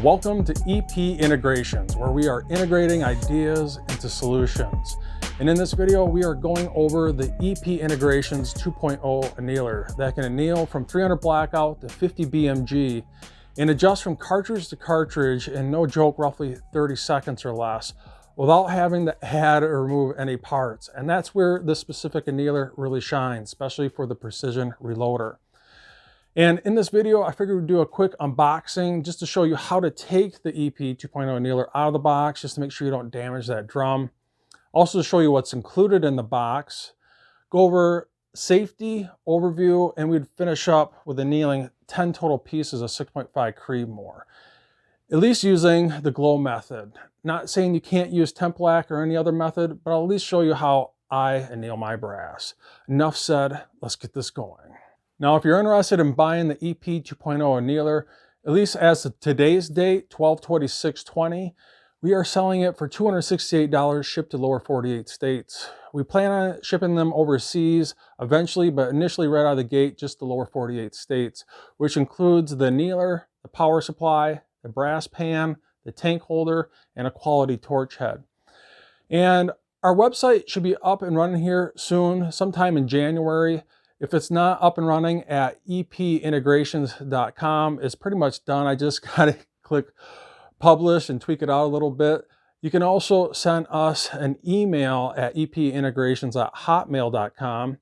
Welcome to EP Integrations, where we are integrating ideas into solutions. And in this video, we are going over the EP Integrations 2.0 Annealer that can anneal from 300 blackout to 50 BMG and adjust from cartridge to cartridge in, no joke, roughly 30 seconds or less without having to add or remove any parts. And that's where this specific annealer really shines, especially for the precision reloader. And in this video, I figured we'd do a quick unboxing just to show you how to take the EP 2.0 Annealer out of the box, just to make sure you don't damage that drum. Also to show you what's included in the box, go over safety, overview, and we'd finish up with annealing 10 total pieces of 6.5 Creedmoor, at least using the glow method. Not saying you can't use Templac or any other method, but I'll at least show you how I anneal my brass. Enough said, let's get this going. Now, if you're interested in buying the EP 2.0 Annealer, at least as of today's date, 12/26/20, we are selling it for $268 shipped to lower 48 states. We plan on shipping them overseas eventually, but initially right out of the gate, just the lower 48 states, which includes the annealer, the power supply, the brass pan, the tank holder, and a quality torch head. And our website should be up and running here soon, sometime in January. If it's not up and running at epintegrations.com, it's pretty much done. I just got to click publish and tweak it out a little bit. You can also send us an email at epintegrations@hotmail.com.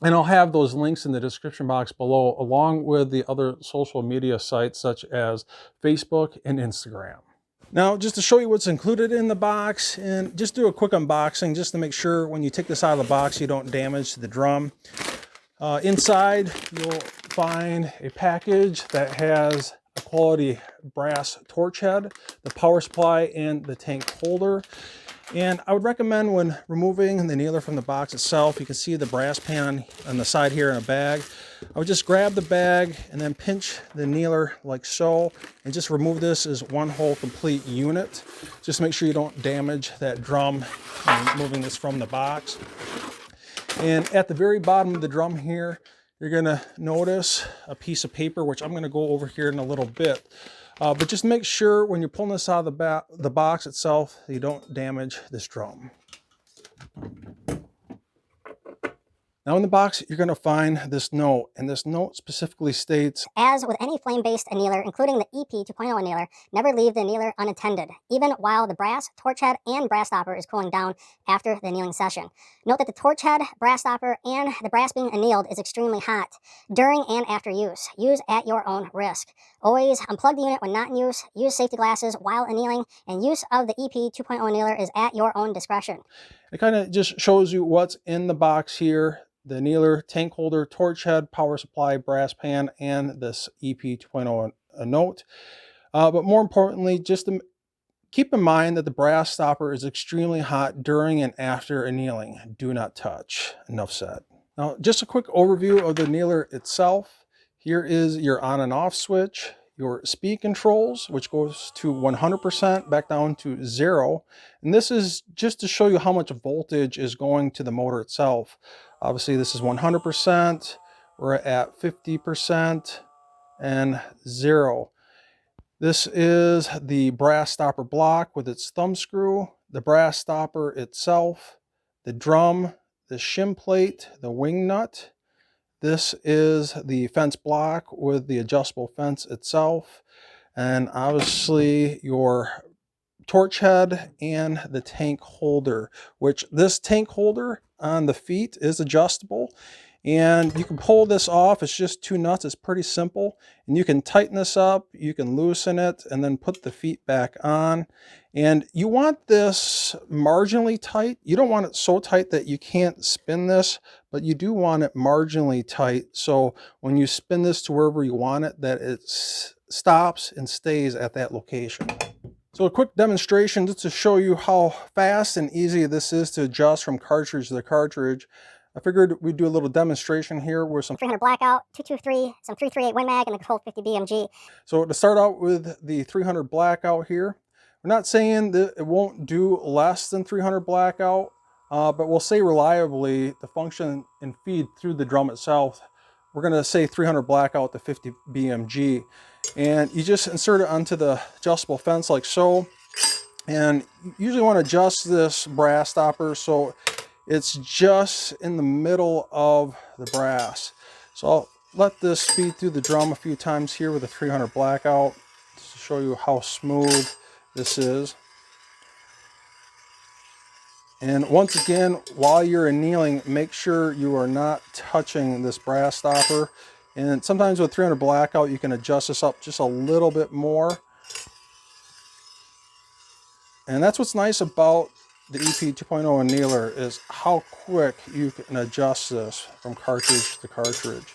And I'll have those links in the description box below, along with the other social media sites such as Facebook and Instagram. Now, just to show you what's included in the box, and just do a quick unboxing just to make sure when you take this out of the box, you don't damage the drum. Inside, you'll find a package that has a quality brass torch head, the power supply, and the tank holder. And I would recommend when removing the annealer from the box itself, you can see the brass pan on the side here in a bag. I would just grab the bag and then pinch the annealer like so, and just remove this as one whole complete unit. Just make sure you don't damage that drum when moving this from the box. And at the very bottom of the drum here, you're gonna notice a piece of paper, which I'm gonna go over here in a little bit. But just make sure when you're pulling this out of the box itself, you don't damage this drum. Now in the box, you're gonna find this note, and this note specifically states, "As with any flame-based annealer, including the EP 2.0 Annealer, never leave the annealer unattended, even while the brass, torch head, and brass stopper is cooling down after the annealing session. Note that the torch head, brass stopper, and the brass being annealed is extremely hot during and after use. Use at your own risk. Always unplug the unit when not in use, use safety glasses while annealing, and use of the EP 2.0 Annealer is at your own discretion." It kind of just shows you what's in the box here. The annealer, tank holder, torch head, power supply, brass pan, and this EP 2.0 note. But more importantly, just to keep in mind that the brass stopper is extremely hot during and after annealing. Do not touch. Enough said. Now, just a quick overview of the annealer itself. Here is your on and off switch, your speed controls, which goes to 100% back down to 0. And this is just to show you how much voltage is going to the motor itself. Obviously, this is 100%. We're at 50% and 0. This is the brass stopper block with its thumb screw, the brass stopper itself, the drum, the shim plate, the wing nut. This is the fence block with the adjustable fence itself, and obviously your torch head and the tank holder, which this tank holder on the feet is adjustable, and you can pull this off. It's just 2 nuts. It's pretty simple, and you can tighten this up, you can loosen it, and then put the feet back on. And you want this marginally tight. You don't want it so tight that you can't spin this, but you do want it marginally tight, so when you spin this to wherever you want it, that it stops and stays at that location. So a quick demonstration just to show you how fast and easy this is to adjust from cartridge to cartridge. I figured we'd do a little demonstration here with some 300 blackout, 223, some 338 Win Mag, and the controlled 50 BMG. So to start out with the 300 blackout here, we're not saying that it won't do less than 300 blackout, but we'll say reliably the function and feed through the drum itself. We're going to say 300 blackout to 50 BMG. And you just insert it onto the adjustable fence like so. And you usually want to adjust this brass stopper so it's just in the middle of the brass. So I'll let this feed through the drum a few times here with a 300 blackout just to show you how smooth this is. And once again, while you're annealing, make sure you are not touching this brass stopper. And sometimes with 300 blackout, you can adjust this up just a little bit more. And that's what's nice about the EP 2.0 Annealer is how quick you can adjust this from cartridge to cartridge.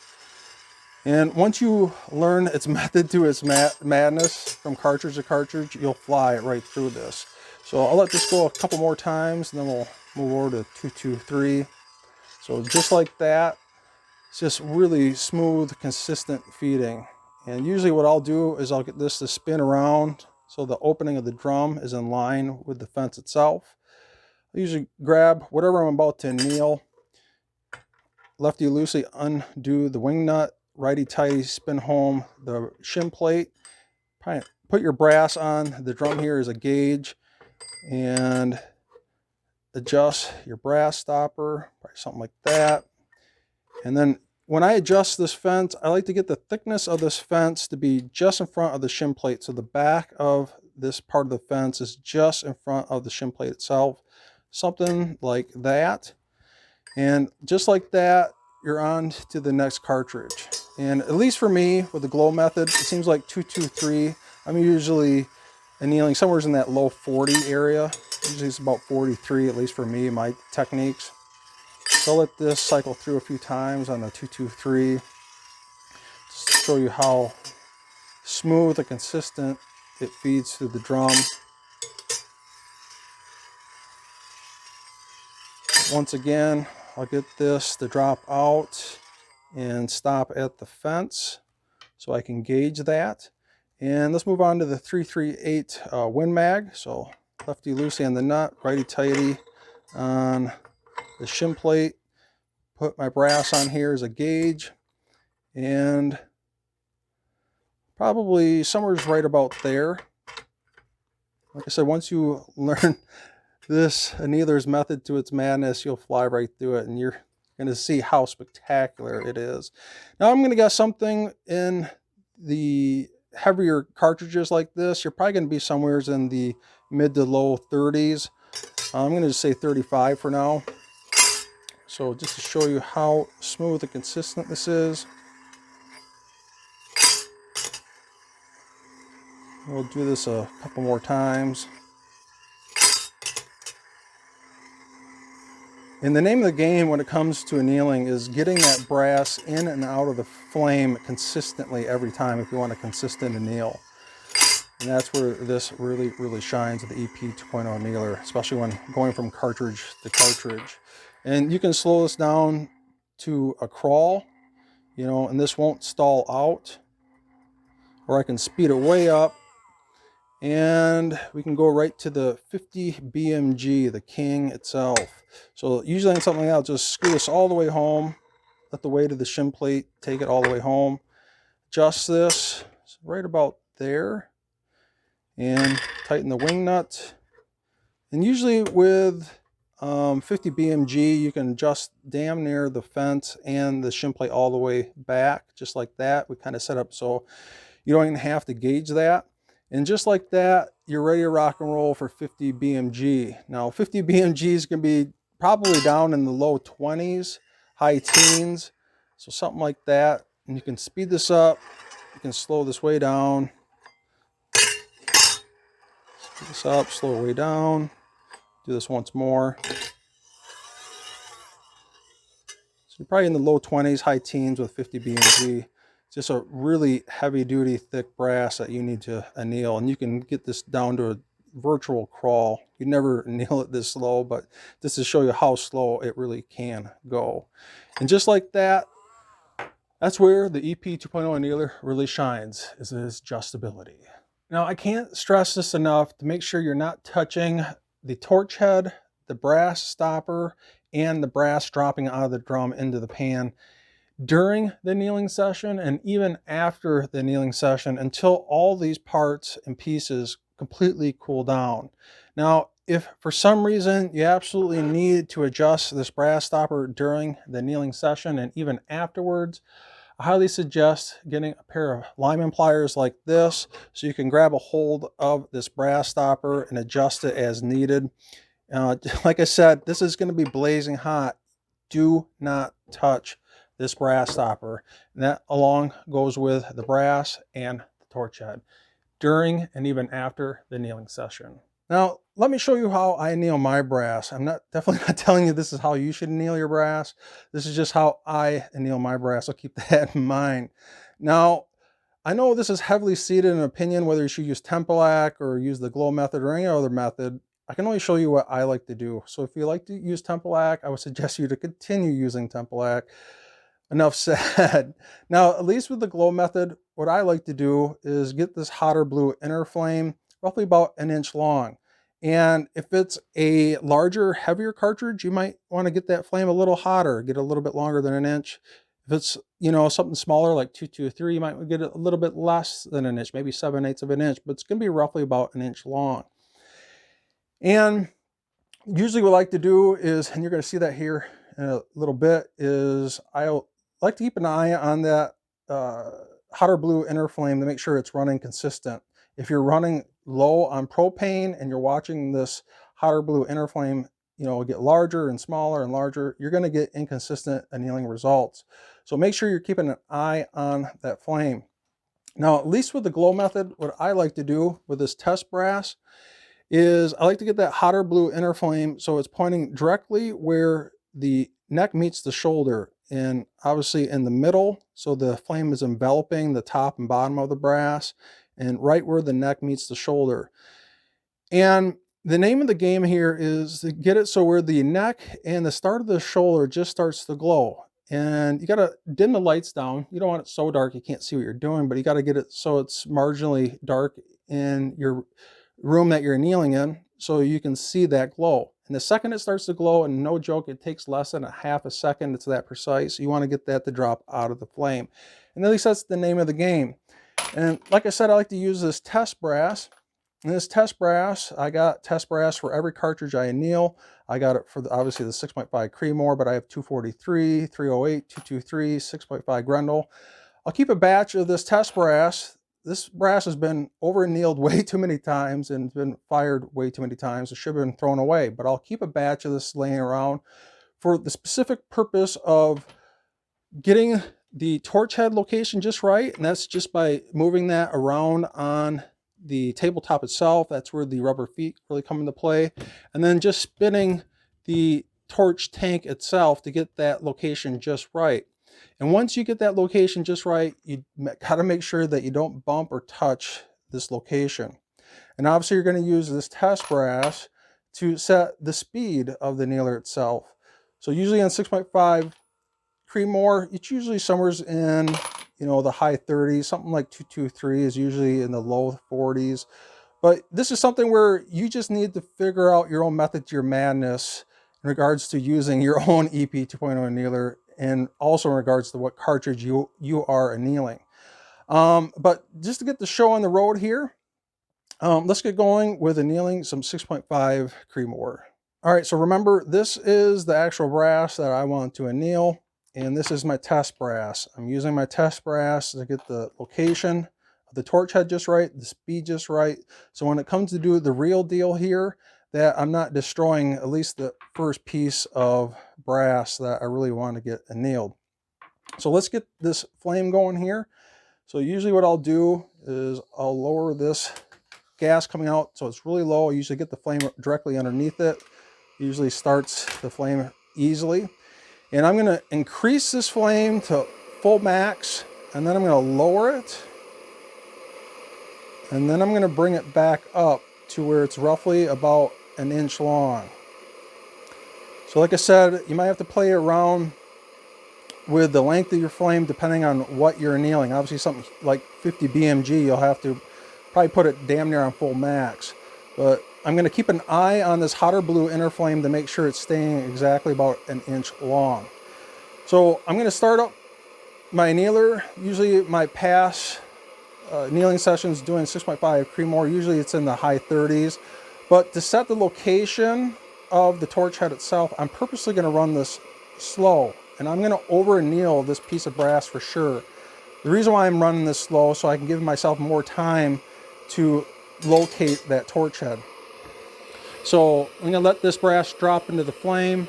And once you learn its method to its madness from cartridge to cartridge, you'll fly right through this. So I'll let this go a couple more times and then we'll move over to 223. So just like that, it's just really smooth, consistent feeding. And usually what I'll do is I'll get this to spin around so the opening of the drum is in line with the fence itself. I usually grab whatever I'm about to anneal, lefty loosely undo the wing nut, righty tighty spin home the shim plate. Put your brass on. The drum here is a gauge, and adjust your brass stopper, probably something like that. And then when I adjust this fence, I like to get the thickness of this fence to be just in front of the shim plate. So the back of this part of the fence is just in front of the shim plate itself. Something like that. And just like that, you're on to the next cartridge. And at least for me, with the glow method, it seems like 223, I'm usually annealing somewhere in that low 40 area. Usually it's about 43, at least for me, my techniques. So I'll let this cycle through a few times on the 223. Just to show you how smooth and consistent it feeds through the drum. Once again, I'll get this to drop out and stop at the fence so I can gauge that. And let's move on to the 338 Win Mag. So lefty loosey on the nut, righty tighty on the shim plate. Put my brass on here as a gauge, and probably somewhere's right about there. Like I said, once you learn this annealer's method to its madness, you'll fly right through it and you're going to see how spectacular it is. Now I'm going to guess something in the heavier cartridges like this. You're probably going to be somewhere in the mid to low 30s. I'm going to just say 35 for now. So just to show you how smooth and consistent this is. We'll do this a couple more times. And the name of the game when it comes to annealing is getting that brass in and out of the flame consistently every time if you want a consistent anneal. And that's where this really shines with the EP 2.0 Annealer, especially when going from cartridge to cartridge. And you can slow this down to a crawl, you know, and this won't stall out. Or I can speed it way up. And we can go right to the 50 BMG, the king itself. So usually in something like that, I'll just screw this all the way home, let the weight of the shim plate take it all the way home, adjust this right about there, and tighten the wing nut. And usually with 50 BMG, you can adjust damn near the fence and the shim plate all the way back, just like that. We kind of set up so you don't even have to gauge that. And just like that, you're ready to rock and roll for 50 BMG. Now, 50 BMG is going to be probably down in the low 20s, high teens. So something like that. And you can speed this up. You can slow this way down. Speed this up, slow it way down. Do this once more. So you're probably in the low 20s, high teens with 50 BMG. Just a really heavy duty thick brass that you need to anneal, and you can get this down to a virtual crawl. You never anneal it this slow, but just to show you how slow it really can go. And just like that, that's where the EP 2.0 Annealer really shines, is its adjustability. Now I can't stress this enough to make sure you're not touching the torch head, the brass stopper, and the brass dropping out of the drum into the pan. during the annealing session and even after the annealing session until all these parts and pieces completely cool down. Now, if for some reason you absolutely need to adjust this brass stopper during the annealing session and even afterwards, I highly suggest getting a pair of lineman pliers like this so you can grab a hold of this brass stopper and adjust it as needed. Like I said, this is going to be blazing hot. Do not touch this brass stopper. And that along goes with the brass and the torch head during and even after the annealing session. Now, let me show you how I anneal my brass. I'm definitely not telling you this is how you should anneal your brass. This is just how I anneal my brass, so keep that in mind. Now, I know this is heavily seated in opinion, whether you should use Tempolac or use the glow method or any other method. I can only show you what I like to do. So if you like to use Tempolac, I would suggest you to continue using Tempolac. Enough said. Now, at least with the glow method, what I like to do is get this hotter blue inner flame, roughly about 1 inch long. And if it's a larger, heavier cartridge, you might want to get that flame a little hotter, get a little bit longer than 1 inch. If it's, something smaller like 223, you might get a little bit less than 1 inch, maybe 7/8 of an inch, but it's going to be roughly about 1 inch long. And usually what I like to do is, and you're going to see that here in a little bit, is I'll like to keep an eye on that hotter blue inner flame to make sure it's running consistent. If you're running low on propane and you're watching this hotter blue inner flame, get larger and smaller and larger, you're going to get inconsistent annealing results. So make sure you're keeping an eye on that flame. Now, at least with the glow method, what I like to do with this test brass is I like to get that hotter blue inner flame so it's pointing directly where the neck meets the shoulder, and obviously in the middle, so the flame is enveloping the top and bottom of the brass, and right where the neck meets the shoulder. And the name of the game here is to get it so where the neck and the start of the shoulder just starts to glow. And you got to dim the lights down. You don't want it so dark you can't see what you're doing, but you got to get it so it's marginally dark in your room that you're annealing in so you can see that glow. And the second it starts to glow, and no joke, it takes less than a half a second, it's that precise. You want to get that to drop out of the flame. And at least that's the name of the game. And like I said, I like to use this test brass. And this test brass, I got test brass for every cartridge I anneal. I got it for obviously the 6.5 Creedmoor, but I have 243, 308, 223, 6.5 Grendel. I'll keep a batch of this test brass. This brass has been over annealed way too many times and been fired way too many times. It should have been thrown away, but I'll keep a batch of this laying around for the specific purpose of getting the torch head location just right. And that's just by moving that around on the tabletop itself. That's where the rubber feet really come into play. And then just spinning the torch tank itself to get that location just right. And once you get that location just right, you got to make sure that you don't bump or touch this location. And obviously you're going to use this test brass to set the speed of the annealer itself. So usually on 6.5 Creedmoor, it's usually somewhere in, the high 30s, something like 223 is usually in the low 40s. But this is something where you just need to figure out your own method to your madness in regards to using your own EP 2.0 annealer, and also in regards to what cartridge you are annealing. But just to get the show on the road here, let's get going with annealing some 6.5 Creedmoor. All right, so remember, this is the actual brass that I want to anneal, and this is my test brass. I'm using my test brass to get the location of the torch head just right, the speed just right. So when it comes to do the real deal here, that I'm not destroying at least the first piece of brass that I really want to get annealed. So let's get this flame going here. So usually what I'll do is I'll lower this gas coming out so it's really low. I usually get the flame directly underneath it. Usually starts the flame easily. And I'm going to increase this flame to full max, and then I'm going to lower it. And then I'm going to bring it back up to where it's roughly about 1 inch long. So like I said, you might have to play around with the length of your flame depending on what you're annealing. Obviously something like 50 BMG, you'll have to probably put it damn near on full max. But I'm going to keep an eye on this hotter blue inner flame to make sure it's staying exactly about 1 inch long. So I'm going to start up my annealer, usually my past annealing sessions doing 6.5 Creamore, usually it's in the high 30s. But to set the location of the torch head itself, I'm purposely going to run this slow. And I'm going to over anneal this piece of brass for sure. The reason why I'm running this slow, so I can give myself more time to locate that torch head. So I'm going to let this brass drop into the flame,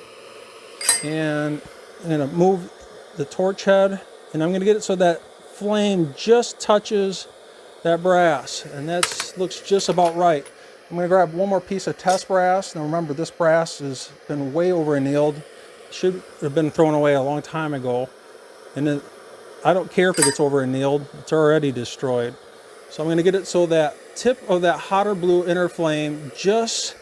and I'm going to move the torch head, and I'm going to get it so that flame just touches that brass, and that looks just about right. I'm going to grab one more piece of test brass. Now remember, this brass has been way over annealed. Should have been thrown away a long time ago. And then I don't care if it gets over annealed, it's already destroyed. So I'm going to get it so that tip of that hotter blue inner flame just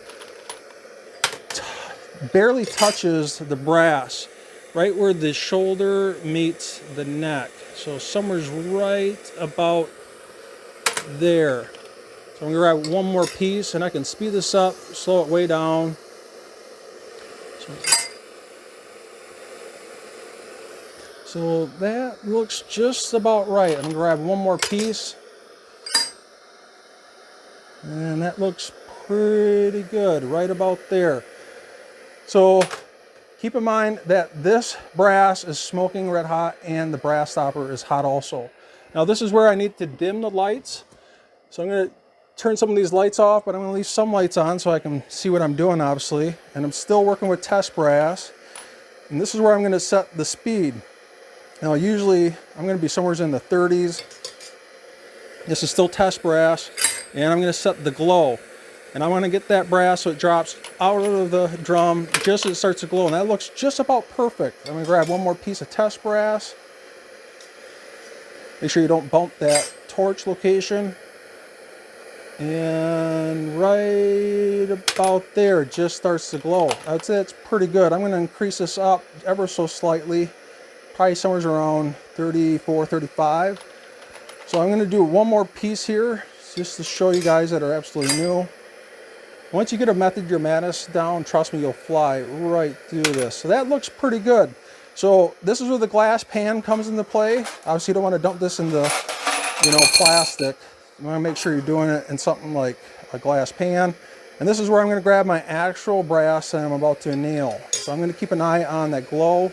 barely touches the brass, right where the shoulder meets the neck. So somewhere's right about there. So I'm going to grab one more piece, and I can speed this up, slow it way down. So that looks just about right. I'm going to grab one more piece, and that looks pretty good, right about there. So keep in mind that this brass is smoking red hot, and the brass stopper is hot also. Now this is where I need to dim the lights. So I'm going to turn some of these lights off, but I'm going to leave some lights on so I can see what I'm doing, obviously. And I'm still working with test brass. And this is where I'm going to set the speed. Now usually I'm going to be somewhere in the 30s. This is still test brass, and I'm going to set the glow. And I want to get that brass so it drops out of the drum just as it starts to glow. And that looks just about perfect. I'm going to grab one more piece of test brass. Make sure you don't bump that torch location. And right about there, it just starts to glow. I'd say it's pretty good. I'm going to increase this up ever so slightly. Probably somewhere around 34, 35. So I'm going to do one more piece here just to show you guys that are absolutely new. Once you get a Method Your Madness down, trust me, you'll fly right through this. So that looks pretty good. So this is where the glass pan comes into play. Obviously you don't want to dump this into, plastic. You want to make sure you're doing it in something like a glass pan. And this is where I'm going to grab my actual brass that I'm about to anneal. So I'm going to keep an eye on that glow.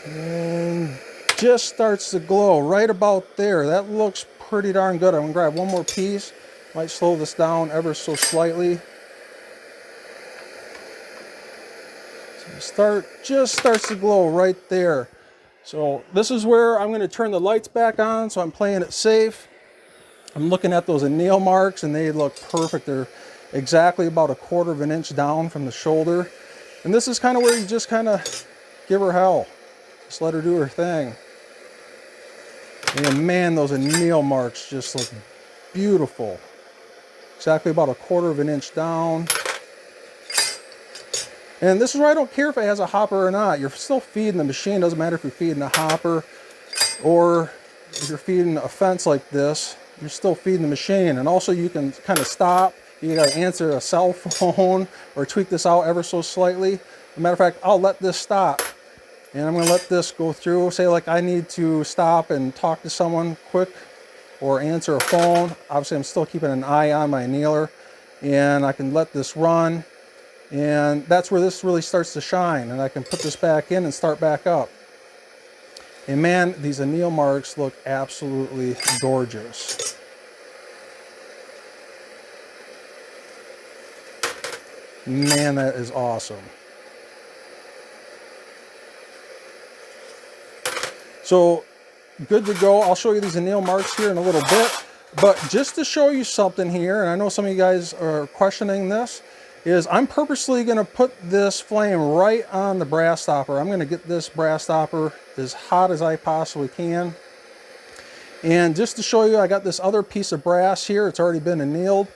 And just starts to glow right about there. That looks pretty darn good. I'm going to grab one more piece. Might slow this down ever so slightly. So just starts to glow right there. So this is where I'm going to turn the lights back on, so I'm playing it safe. I'm looking at those anneal marks, and they look perfect. They're exactly about 1/4 of an inch down from the shoulder. And this is kind of where you just kind of give her hell. Just let her do her thing. And man, those anneal marks just look beautiful. Exactly about 1/4 of an inch down. And this is where I don't care if it has a hopper or not. You're still feeding the machine. Doesn't matter if you're feeding a hopper or if you're feeding a fence like this. You're still feeding the machine. And also you can kind of stop. You got to answer a cell phone or tweak this out ever so slightly. As a matter of fact, I'll let this stop. And I'm going to let this go through. Say like I need to stop and talk to someone quick or answer a phone. Obviously I'm still keeping an eye on my annealer. And I can let this run. And that's where this really starts to shine. And I can put this back in and start back up. And man, these anneal marks look absolutely gorgeous. Man, that is awesome. So good to go. I'll show you these anneal marks here in a little bit. But just to show you something here, and I know some of you guys are questioning this, is I'm purposely going to put this flame right on the brass stopper. I'm going to get this brass stopper as hot as I possibly can. And just to show you, I got this other piece of brass here. It's already been annealed.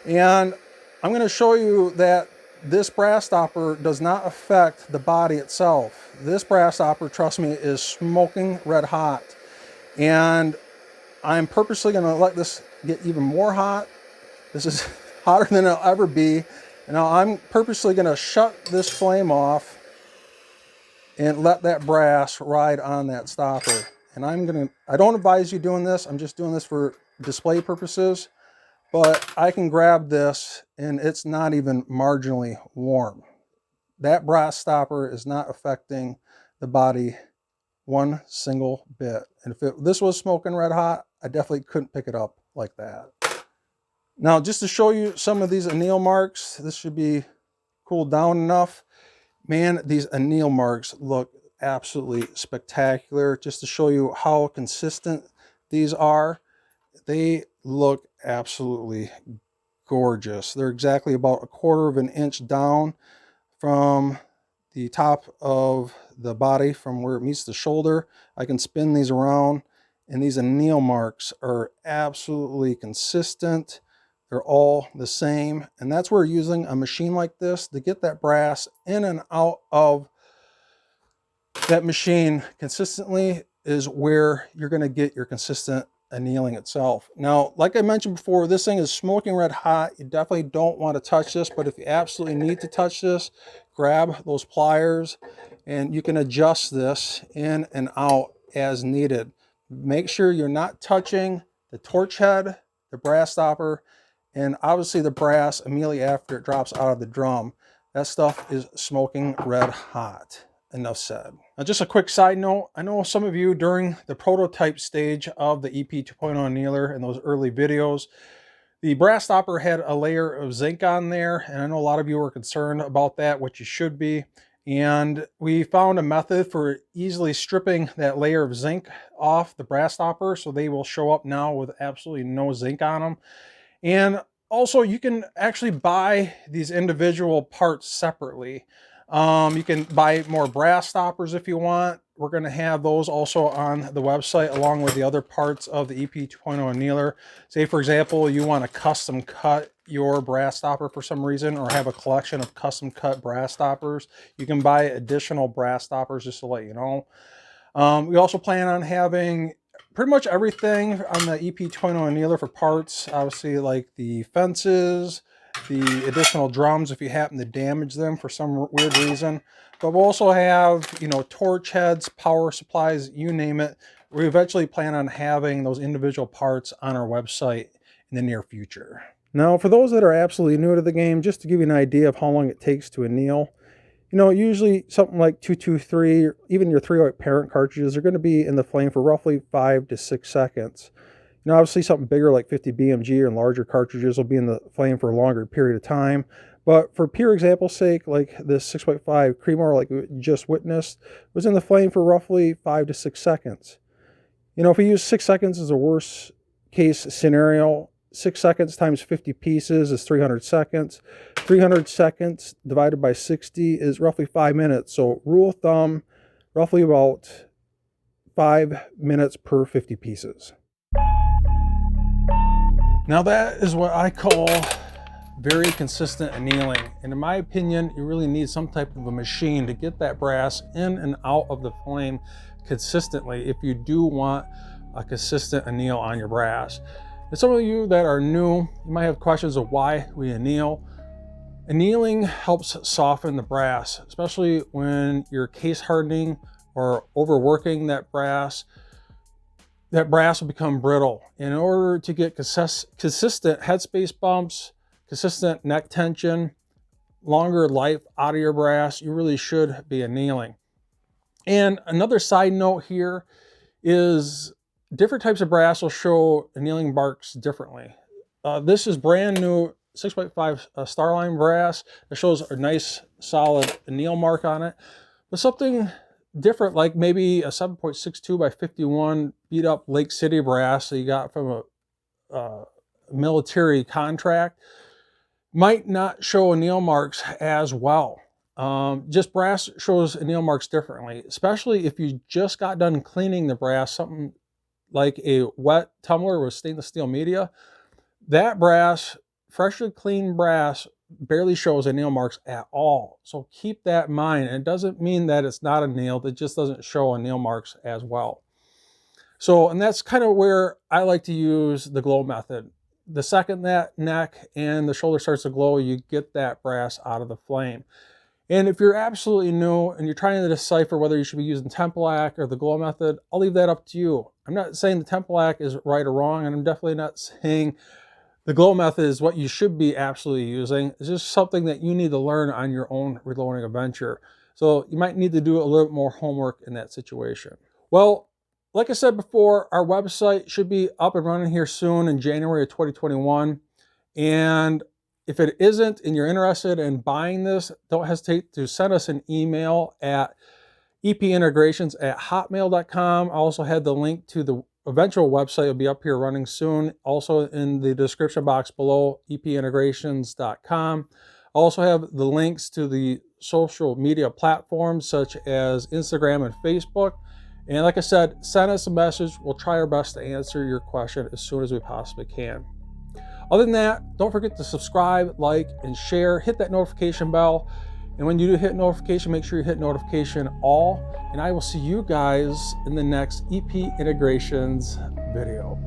And I'm going to show you that this brass stopper does not affect the body itself. This brass stopper, trust me, is smoking red hot. And I'm purposely going to let this get even more hot. This is hotter than it'll ever be. Now I'm purposely going to shut this flame off and let that brass ride on that stopper. And I don't advise you doing this. I'm just doing this for display purposes, but I can grab this and it's not even marginally warm. That brass stopper is not affecting the body one single bit. And if this was smoking red hot, I definitely couldn't pick it up like that. Now, just to show you some of these anneal marks, this should be cooled down enough. Man, these anneal marks look absolutely spectacular. Just to show you how consistent these are, they look absolutely gorgeous. They're exactly about 1/4 of an inch down from the top of the body, from where it meets the shoulder. I can spin these around, and these anneal marks are absolutely consistent. They're all the same, and that's where using a machine like this to get that brass in and out of that machine consistently is where you're going to get your consistent annealing itself. Now, like I mentioned before, this thing is smoking red hot. You definitely don't want to touch this, but if you absolutely need to touch this, grab those pliers and you can adjust this in and out as needed. Make sure you're not touching the torch head, the brass stopper, and obviously the brass immediately after it drops out of the drum. That stuff is smoking red hot. Enough said. Now, just a quick side note, I know some of you during the prototype stage of the EP 2.0 annealer in those early videos, the brass stopper had a layer of zinc on there, and I know a lot of you were concerned about that, which you should be. And we found a method for easily stripping that layer of zinc off the brass stopper, so they will show up now with absolutely no zinc on them. And also, you can actually buy these individual parts separately. You can buy more brass stoppers if you want. We're going to have those also on the website along with the other parts of the EP 2.0 annealer. Say, for example, you want to custom cut your brass stopper for some reason, or have a collection of custom cut brass stoppers. You can buy additional brass stoppers, just to let you know. We also plan on having pretty much everything on the EP 2.0 annealer for parts. Obviously, like the fences, the additional drums if you happen to damage them for some weird reason. But we'll also have, you know, torch heads, power supplies, you name it. We eventually plan on having those individual parts on our website in the near future. Now, for those that are absolutely new to the game, just to give you an idea of how long it takes to anneal, you know, usually something like 223, or even your 308 parent cartridges are going to be in the flame for roughly 5 to 6 seconds. You know, obviously something bigger like 50 BMG and larger cartridges will be in the flame for a longer period of time. But for pure example's sake, like this 6.5 Creamer, like we just witnessed, was in the flame for roughly 5 to 6 seconds. You know, if we use 6 seconds as a worst case scenario, 6 seconds times 50 pieces is 300 seconds. 300 seconds divided by 60 is roughly 5 minutes. So rule of thumb, roughly about 5 minutes per 50 pieces. Now that is what I call very consistent annealing. And in my opinion, you really need some type of a machine to get that brass in and out of the flame consistently if you do want a consistent anneal on your brass. And some of you that are new, you might have questions of why we anneal. Annealing helps soften the brass, especially when you're case hardening or overworking that brass. That brass will become brittle. In order to get consistent headspace bumps, consistent neck tension, longer life out of your brass, you really should be annealing. And another side note here is different types of brass will show annealing marks differently. This is brand new 6.5 Starline brass that shows a nice solid anneal mark on it. But something different, like maybe a 7.62 by 51 beat up Lake City brass that you got from a military contract, might not show anneal marks as well. Just brass shows anneal marks differently, especially if you just got done cleaning the brass, something like a wet tumbler with stainless steel media. That brass, freshly cleaned brass, barely shows anneal marks at all. So keep that in mind. And it doesn't mean that it's not annealed, it just doesn't show anneal marks as well. So, and that's kind of where I like to use the glow method. the second that neck and the shoulder starts to glow, you get that brass out of the flame. And if you're absolutely new and you're trying to decipher whether you should be using Templac or the glow method, I'll leave that up to you. I'm not saying the Templac is right or wrong, and I'm definitely not saying the glow method is what you should be absolutely using. It's just something that you need to learn on your own reloading adventure. So you might need to do a little more homework in that situation. Well, like I said before, our website should be up and running here soon in January of 2021. And if it isn't and you're interested in buying this, don't hesitate to send us an email at epintegrations@hotmail.com. I also had the link to the eventual website will be up here running soon. Also in the description box below, epintegrations.com. I also have the links to the social media platforms such as Instagram and Facebook. And like I said, send us a message. We'll try our best to answer your question as soon as we possibly can. Other than that, don't forget to subscribe, like, and share. Hit that notification bell. And when you do hit notification, make sure you hit notification all. And I will see you guys in the next EP Integrations video.